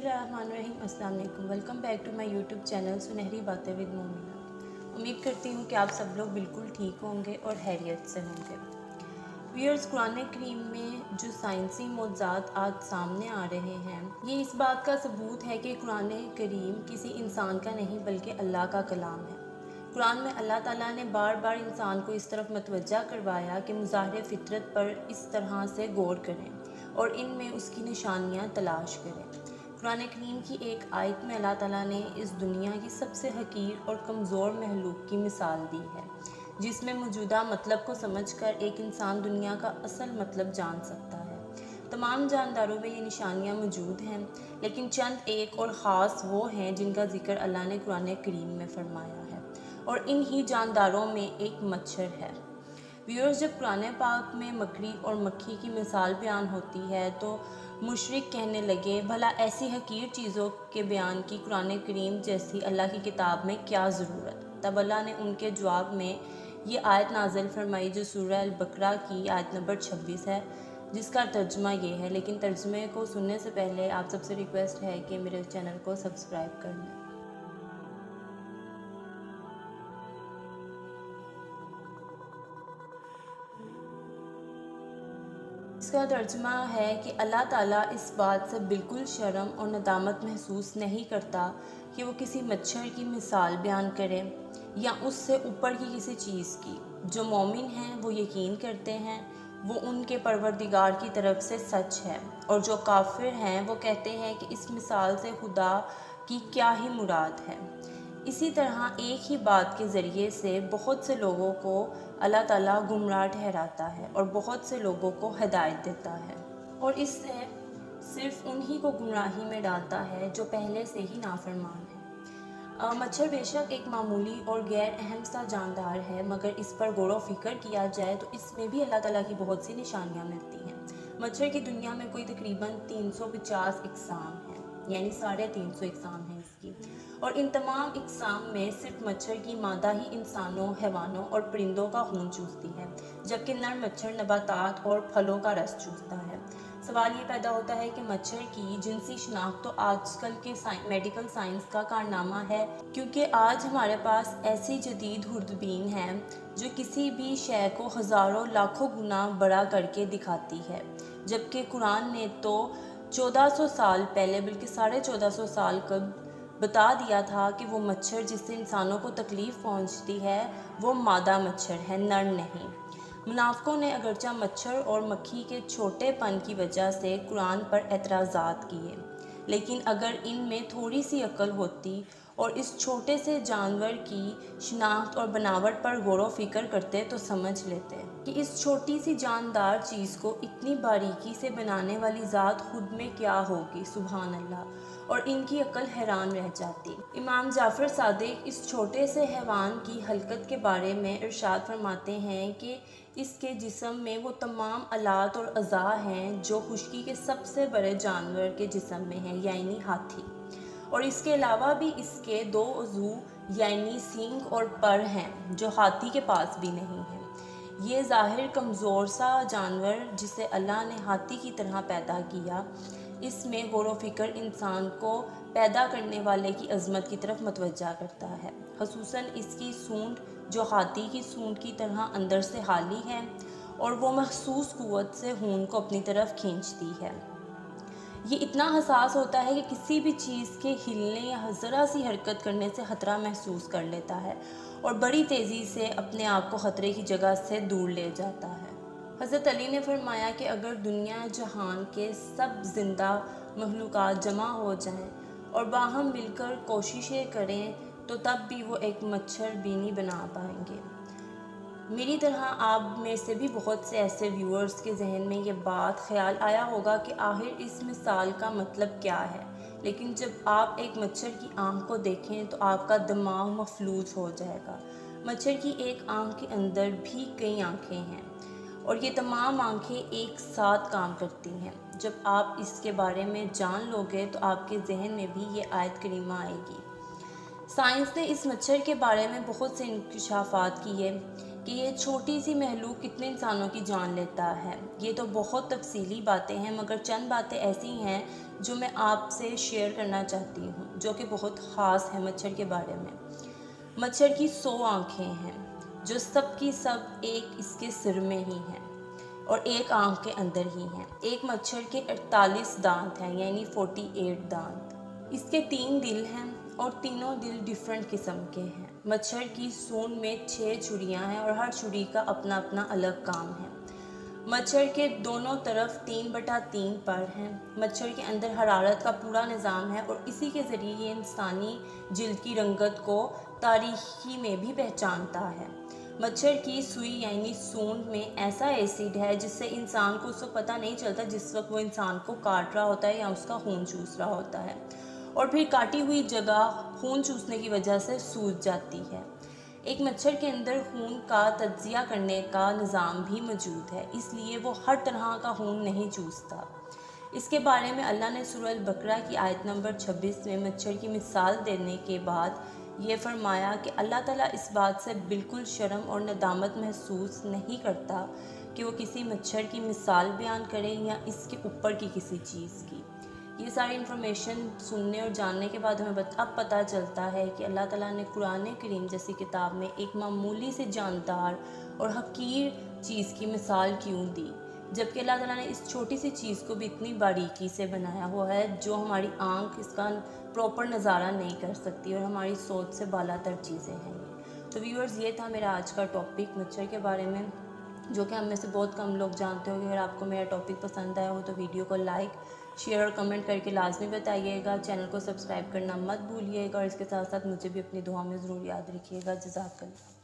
बिस्मिल्लाहिर्रहमानिर्रहीम। अस्सलाम वालेकुम। Welcome back to my YouTube channel Sunehri Baatein with Momina. उम्मीद करती हूँ कि आप सब लोग बिल्कुल ठीक होंगे और खैरियत से होंगे। व्यूअर्स, कुरान करीम में जो साइंसी मौज़ूआत आज सामने आ रहे हैं, ये इस बात का सबूत है कि कुरान करीम किसी इंसान का नहीं बल्कि अल्लाह का कलाम है। कुरान में अल्लाह ताला ने बार बार इंसान को इस तरफ मतवज्जा करवाया कि मुज़ाहिर फ़ितरत पर इस तरह से गौर करें और इनमें उसकी निशानियाँ तलाश करें। कुरान करीम की एक आयत में अल्लाह ताला ने इस दुनिया की सबसे हकीर और कमज़ोर महलूक की मिसाल दी है, जिसमें मौजूदा मतलब को समझकर एक इंसान दुनिया का असल मतलब जान सकता है। तमाम जानदारों में ये निशानियाँ मौजूद हैं, लेकिन चंद एक और ख़ास वो हैं जिनका ज़िक्र अल्लाह ने कुरान करीम में फ़रमाया है, और इन ही जानदारों में एक मच्छर है। व्यूअर्स, जब कुरान पाक में मकड़ी और मक्खी की मिसाल बयान होती है तो मुशरिक कहने लगे, भला ऐसी हकीर चीज़ों के बयान की कुरान करीम जैसी अल्लाह की किताब में क्या ज़रूरत। तब अल्लाह ने उनके जवाब में ये आयत नाज़िल फरमाई जो सूरह अल-बकरा की आयत नंबर 26 है, जिसका तर्जुमा ये है। लेकिन तर्जुमे को सुनने से पहले आप सबसे रिक्वेस्ट है कि मेरे चैनल को सब्सक्राइब कर लें। इसका तर्जुमा है कि अल्लाह ताला इस बात से बिल्कुल शर्म और नदामत महसूस नहीं करता कि वो किसी मच्छर की मिसाल बयान करे या उससे ऊपर की किसी चीज़ की। जो मोमिन हैं वो यकीन करते हैं वो उनके परवरदिगार की तरफ से सच है, और जो काफिर हैं वो कहते हैं कि इस मिसाल से खुदा की क्या ही मुराद है। इसी तरह एक ही बात के ज़रिए से बहुत से लोगों को अल्लाह ताला गुमराह ठहराता है और बहुत से लोगों को हिदायत देता है, और इससे सिर्फ उन्हीं को गुमराही में डालता है जो पहले से ही नाफरमान है। मच्छर बेशक एक मामूली और गैर अहम सा जानदार है, मगर इस पर गौर व फिक्र किया जाए तो इसमें भी अल्लाह ताला की बहुत सी निशानियाँ मिलती हैं। मच्छर की दुनिया में कोई तकरीबन 350 इकसाम हैं, यानी 350 इकसाम हैं इसकी, और इन तमाम इकसाम में सिर्फ मच्छर की मादा ही इंसानों, हैवानों और परिंदों का खून चूसती है, जबकि नर मच्छर नबातात और फलों का रस चूसता है। सवाल ये पैदा होता है कि मच्छर की जिनसी शनाख्त तो आजकल के मेडिकल साइंस का कारनामा है, क्योंकि आज हमारे पास ऐसी जदीद खुर्दबीन है जो किसी भी शय को हज़ारों लाखों गुना बड़ा करके दिखाती है, जबकि कुरान ने तो 1400 साल पहले, बल्कि 1450 साल कब बता दिया था कि वो मच्छर जिससे इंसानों को तकलीफ़ पहुंचती है वो मादा मच्छर है, नर नहीं। मुनाफ़िकों ने अगरचा मच्छर और मक्खी के छोटेपन की वजह से कुरान पर एतराज़ात किए, लेकिन अगर इनमें थोड़ी सी अक्ल होती और इस छोटे से जानवर की शिनाख्त और बनावट पर गौर व फिक्र करते तो समझ लेते कि इस छोटी सी जानदार चीज़ को इतनी बारीकी से बनाने वाली ज़ात खुद में क्या होगी, सुभान अल्लाह, और इनकी अक्ल हैरान रह जाती। इमाम जाफ़र सादिक इस छोटे से हैवान की हलकत के बारे में इरशाद फरमाते हैं कि इसके जिस्म में वो तमाम आलात और अज़ा हैं जो खुश्की के सबसे बड़े जानवर के जिस्म में हैं, यानी हाथी, और इसके अलावा भी इसके 2 उज़ू यानी सींग और पर हैं जो हाथी के पास भी नहीं हैं। ये ज़ाहिर कमज़ोर सा जानवर जिसे अल्लाह ने हाथी की तरह पैदा किया, इसमें गौर व फिक्र इंसान को पैदा करने वाले की अज़मत की तरफ मतवज्जा करता है, ख़ुसूसन इसकी सूंड जो हाथी की सूंड की तरह अंदर से हाली है और वो महसूस क़ुव्वत से खून को अपनी तरफ खींचती है। ये इतना हसास होता है कि किसी भी चीज़ के हिलने या ज़रा सी हरकत करने से ख़तरा महसूस कर लेता है और बड़ी तेज़ी से अपने आप को ख़तरे की जगह से दूर ले जाता है। हज़रत अली ने फरमाया कि अगर दुनिया जहान के सब ज़िंदा मखलूक़ात जमा हो जाएं और बाहम मिलकर कोशिशें करें तो तब भी वो एक मच्छर भी नहीं बना पाएंगे। मेरी तरह आप में से भी बहुत से ऐसे व्यूअर्स के जहन में ये बात ख्याल आया होगा कि आखिर इस मिसाल का मतलब क्या है, लेकिन जब आप एक मच्छर की आँख को देखें तो आपका दिमाग मफलूज हो जाएगा। मच्छर की एक आँख के अंदर भी कई आँखें हैं और ये तमाम आँखें एक साथ काम करती हैं। जब आप इसके बारे में जान लोगे तो आपके जहन में भी ये आयत करीमा आएगी। साइंस ने इस मच्छर के बारे में बहुत से इंकशाफात किए कि ये छोटी सी महलूक कितने इंसानों की जान लेता है। ये तो बहुत तफसीली बातें हैं, मगर चंद बातें ऐसी हैं जो मैं आपसे शेयर करना चाहती हूँ, जो कि बहुत ख़ास है मच्छर के बारे में। मच्छर की 100 आँखें हैं, जो सब की सब एक इसके सिर में ही हैं और एक आँख के अंदर ही हैं। एक मच्छर के 48 दांत हैं, यानी 48 दांत। इसके 3 दिल हैं और तीनों दिल डिफरेंट किस्म के हैं। मच्छर की सूंड में 6 छुरियां हैं और हर छुरी का अपना अपना अलग काम है। मच्छर के दोनों तरफ 3/3 पर हैं। मच्छर के अंदर हरारत का पूरा निज़ाम है और इसी के ज़रिए ये इंसानी जिल्द की रंगत को तारीखी में भी पहचानता है। मच्छर की सुई यानी सूंड में ऐसा एसिड है जिससे इंसान को उस वक्त पता नहीं चलता जिस वक्त वो इंसान को काट रहा होता है या उसका खून चूस रहा होता है, और फिर काटी हुई जगह खून चूसने की वजह से सूज जाती है। एक मच्छर के अंदर खून का तज्जिया करने का निज़ाम भी मौजूद है, इसलिए वो हर तरह का खून नहीं चूसता। इसके बारे में अल्लाह ने सूरह अल-बकरा की आयत नंबर 26 में मच्छर की मिसाल देने के बाद ये फरमाया कि अल्लाह ताला इस बात से बिल्कुल शर्म और नदामत महसूस नहीं करता कि वो किसी मच्छर की मिसाल बयान करे या इसके ऊपर की किसी चीज़ की। ये सारी इन्फॉर्मेशन सुनने और जानने के बाद हमें अब पता चलता है कि अल्लाह ताला ने कुरान करीम जैसी किताब में एक मामूली से जानदार और हकीर चीज़ की मिसाल क्यों दी, जबकि अल्लाह ताला ने इस छोटी सी चीज़ को भी इतनी बारीकी से बनाया हुआ है जो हमारी आँख इसका प्रॉपर नज़ारा नहीं कर सकती और हमारी सोच से बालातर चीज़ें हैं ये। तो व्यूअर्स, ये था मेरा आज का टॉपिक मच्छर के बारे में, जो कि हम में से बहुत कम लोग जानते हो। अगर आपको मेरा टॉपिक पसंद आया हो तो वीडियो को लाइक, शेयर और कमेंट करके लाजमी बताइएगा। चैनल को सब्सक्राइब करना मत भूलिएगा और इसके साथ साथ मुझे भी अपनी दुआ में ज़रूर याद रखिएगा। जज़ाकल्लाह।